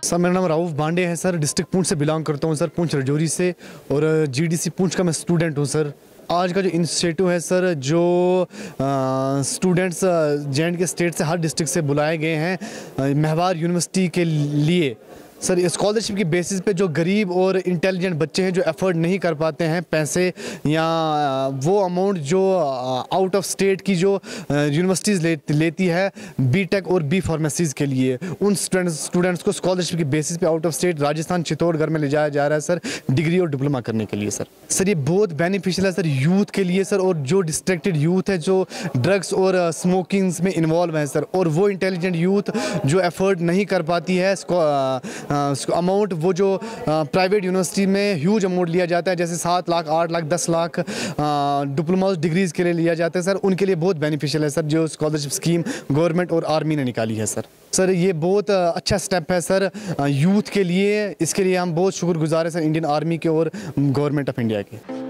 Sir मेरा नाम राउफ भांडे है सर, डिस्ट्रिक्ट पुंछ से बिलोंग करता हूँ सर, पुंछ राजौरी से, और जीडीसी पुंछ का मैं स्टूडेंट हूँ सर। आज का जो इनिशिएटिव है सर, जो स्टूडेंट्स जे.एंड.के स्टेट से हर डिस्ट्रिक्ट से बुलाए गए हैं मेहवार यूनिवर्सिटी के लिए सर, स्कॉलरशिप की बेसिस पे जो गरीब और इंटेलिजेंट बच्चे हैं जो अफोर्ड नहीं कर पाते हैं पैसे या वो अमाउंट जो आउट ऑफ स्टेट की जो यूनिवर्सिटीज़ लेती है बीटेक और बी फार्मेसीज़ के लिए, उन स्टूडेंट्स को स्कॉलरशिप की बेसिस पे out of state Rajasthan Chittorgarh में ले जाया जा रहा है सर, डिग्री और डिप्लोमा करने के लिए सर। ये बहुत बेनिफिशियल है सर यूथ के लिए सर, और जो डिस्ट्रैक्टेड यूथ है जो ड्रग्स और स्मोकिंग्स में इन्वॉल्व है सर, और वो इंटेलिजेंट यूथ जो एफर्ट नहीं कर पाती है अमाउंट, वो जो प्राइवेट यूनिवर्सिटी में ह्यूज अमाउंट लिया जाता है, जैसे 7 लाख 8 लाख 10 लाख डिप्लोमा डिग्रीज़ के लिए लिया जाता है सर, उनके लिए बहुत बेनिफिशियल है सर जो स्कॉलरशिप स्कीम गवर्नमेंट और आर्मी ने निकाली है सर। ये बहुत अच्छा स्टेप है सर यूथ के लिए, इसके लिए हम बहुत शुक्रगुजार हैं सर इंडियन आर्मी के और गवर्नमेंट ऑफ इंडिया के।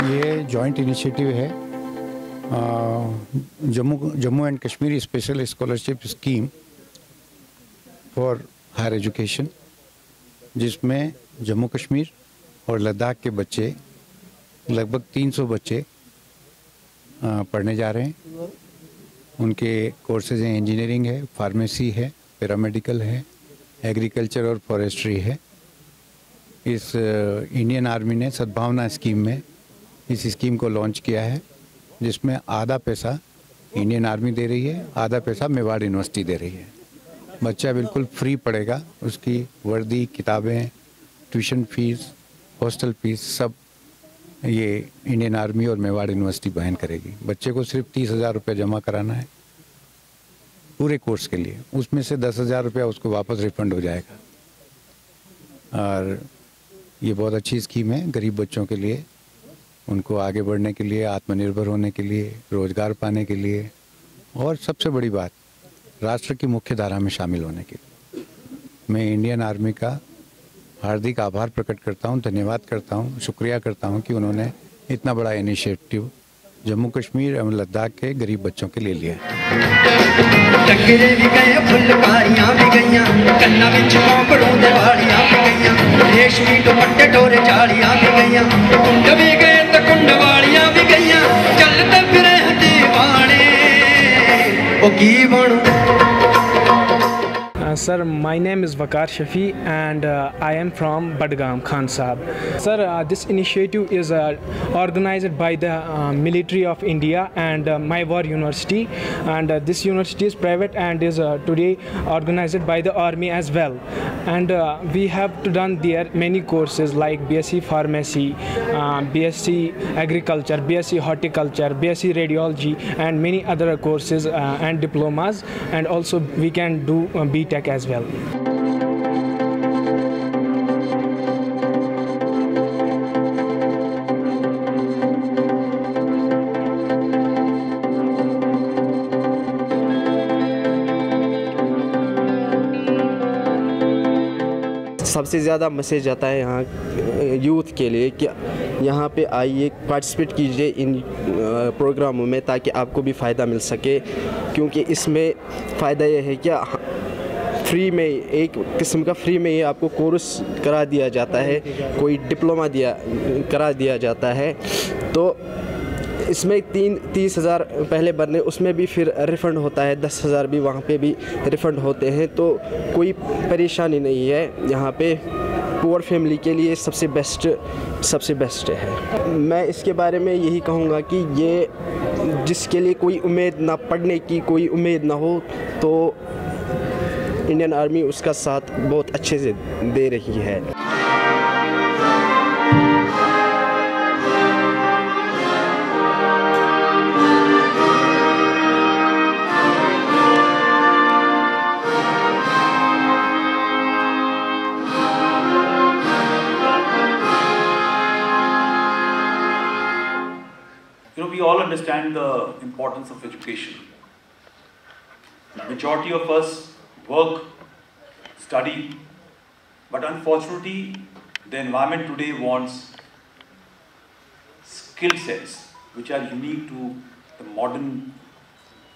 ये जॉइंट इनिशिएटिव है Jammu and Kashmir special scholarship scheme for higher education, जिसमें जम्मू कश्मीर और लद्दाख के बच्चे लगभग 300 बच्चे पढ़ने जा रहे हैं। उनके कोर्सेज हैं, इंजीनियरिंग है, फार्मेसी है, पैरामेडिकल है, एग्रीकल्चर और फॉरेस्ट्री है। इस इंडियन आर्मी ने सद्भावना स्कीम में इस स्कीम को लॉन्च किया है, जिसमें आधा पैसा इंडियन आर्मी दे रही है, आधा पैसा मेवाड़ यूनिवर्सिटी दे रही है। बच्चा बिल्कुल फ्री पढ़ेगा, उसकी वर्दी, किताबें, ट्यूशन फीस, हॉस्टल फीस सब ये इंडियन आर्मी और मेवाड़ यूनिवर्सिटी वहन करेगी। बच्चे को सिर्फ 30,000 रुपये जमा कराना है पूरे कोर्स के लिए, उसमें से 10,000 रुपया उसको वापस रिफंड हो जाएगा। और ये बहुत अच्छी स्कीम है गरीब बच्चों के लिए, उनको आगे बढ़ने के लिए, आत्मनिर्भर होने के लिए, रोजगार पाने के लिए, और सबसे बड़ी बात राष्ट्र की मुख्य धारा में शामिल होने के लिए। मैं इंडियन आर्मी का हार्दिक आभार प्रकट करता हूं, धन्यवाद करता हूं, शुक्रिया करता हूं कि उन्होंने इतना बड़ा इनिशिएटिव जम्मू कश्मीर एवं लद्दाख के गरीब बच्चों के लिए लिया Sir, my name is Waqar Shafi and I am from Badgam, Khan Sahab. Sir, this initiative is organized by the military of India and Maiwar University, and this university is private and is today organized by the army as well. And we have done there many courses like BSc Pharmacy, BSc Agriculture, BSc Horticulture, BSc Radiology, and many other courses and diplomas, and also we can do BTech as well. सबसे ज़्यादा message आता है यहाँ youth के लिए कि यहाँ पे आइए, पार्टिसिपेट कीजिए इन प्रोग्रामों में ताकि आपको भी फ़ायदा मिल सके, क्योंकि इसमें फ़ायदा ये है कि फ्री में, एक किस्म का फ्री में ये आपको कोर्स करा दिया जाता है, कोई डिप्लोमा करा दिया जाता है। तो इसमें 30,000 पहले भरने, उसमें भी फिर रिफ़ंड होता है, 10,000 भी वहाँ पे भी रिफ़ंड होते हैं, तो कोई परेशानी नहीं है। यहाँ पे पुअर फैमिली के लिए सबसे बेस्ट है। मैं इसके बारे में यही कहूँगा कि ये जिसके लिए कोई उम्मीद ना, पढ़ने की कोई उम्मीद ना हो, तो इंडियन आर्मी उसका साथ बहुत अच्छे से दे रही है। We all understand the importance of education. Majority of us work, study, but unfortunately the environment today wants skill sets which are unique to the modern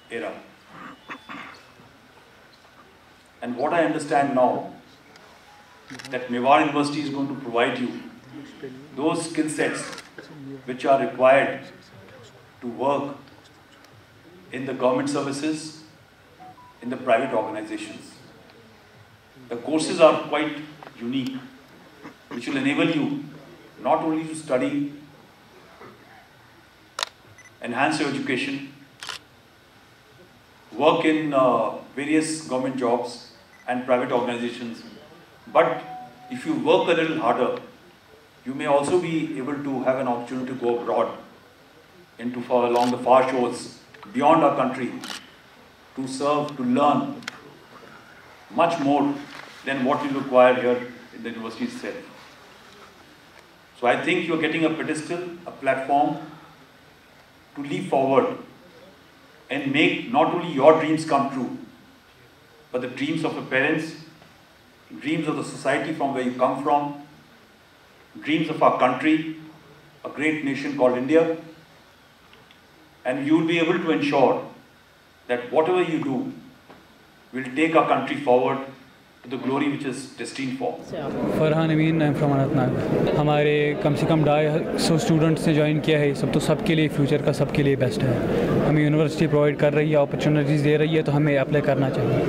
era. And what I understand now, that Mewar University is going to provide you those skill sets which are required to work in the government services, in the private organizations. The courses are quite unique, which will enable you not only to study, enhance your education, work in various government jobs and private organizations, but if you work a little harder, you may also be able to have an opportunity to go abroad along the far shores beyond our country to serve, to learn much more than what you require here in the university itself. So I think you're getting a pedestal, a platform to leap forward and make not only your dreams come true, but the dreams of your parents, dreams of the society from where you come from, dreams of our country, a great nation called India, and you will be able to ensure that whatever you do will take our country forward to the glory which is destined for. Farhan Amin, I am from Anantnag. हमारे कम से कम 250 students ने join किया है। सब तो सबके लिए फ्यूचर का सबके लिए बेस्ट है। हमें यूनिवर्सिटी प्रोवाइड कर रही है, अपॉर्चुनिटीज़ दे रही है, तो हमें अप्लाई करना चाहिए।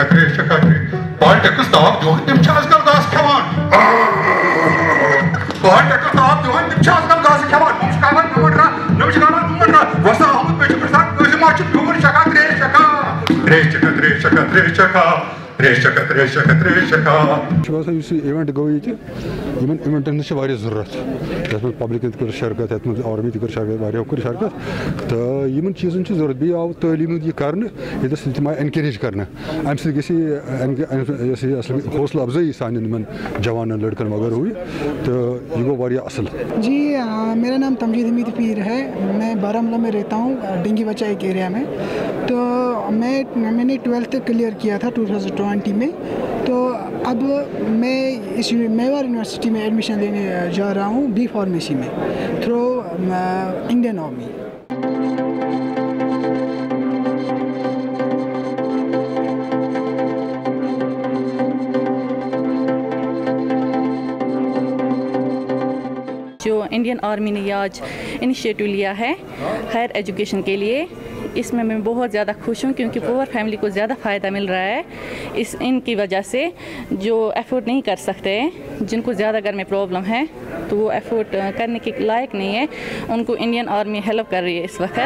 इवेंट गो ये इवेंटन जरूरत ये पब्लिक कर शिरकत ये आर्मी कर शिरकत कर शिरकत तो इन चीज़न जरूरत बी आव तलीम यह कर तम एनकरेज कर अम हौसला अफजाई सान जवान लड़कन वगैरह हुई तो यह गो वारिया असल। जी मेरा नाम तमजीद हमीद पीर है। मैं बारामूला में रहता हूँ, डिंगी बच्चा एक एरिया में। तो मैंने 12th क्लियर किया था 2020 में। तो अब मैं इस मेवार यूनिवर्सिटी में एडमिशन लेने जा रहा हूँ बी फार्मेसी में थ्रू इंडियन आर्मी। जो इंडियन आर्मी ने आज इनिशिएटिव लिया है हायर एजुकेशन के लिए, इसमें मैं बहुत ज़्यादा खुश हूँ क्योंकि पुअर फैमिली को ज़्यादा फ़ायदा मिल रहा है। इनकी वजह से जो एफोर्ड नहीं कर सकते, जिनको ज़्यादा घर में प्रॉब्लम है तो वो एफोर्ड करने के लायक नहीं है, उनको इंडियन आर्मी हेल्प कर रही है इस वक्त।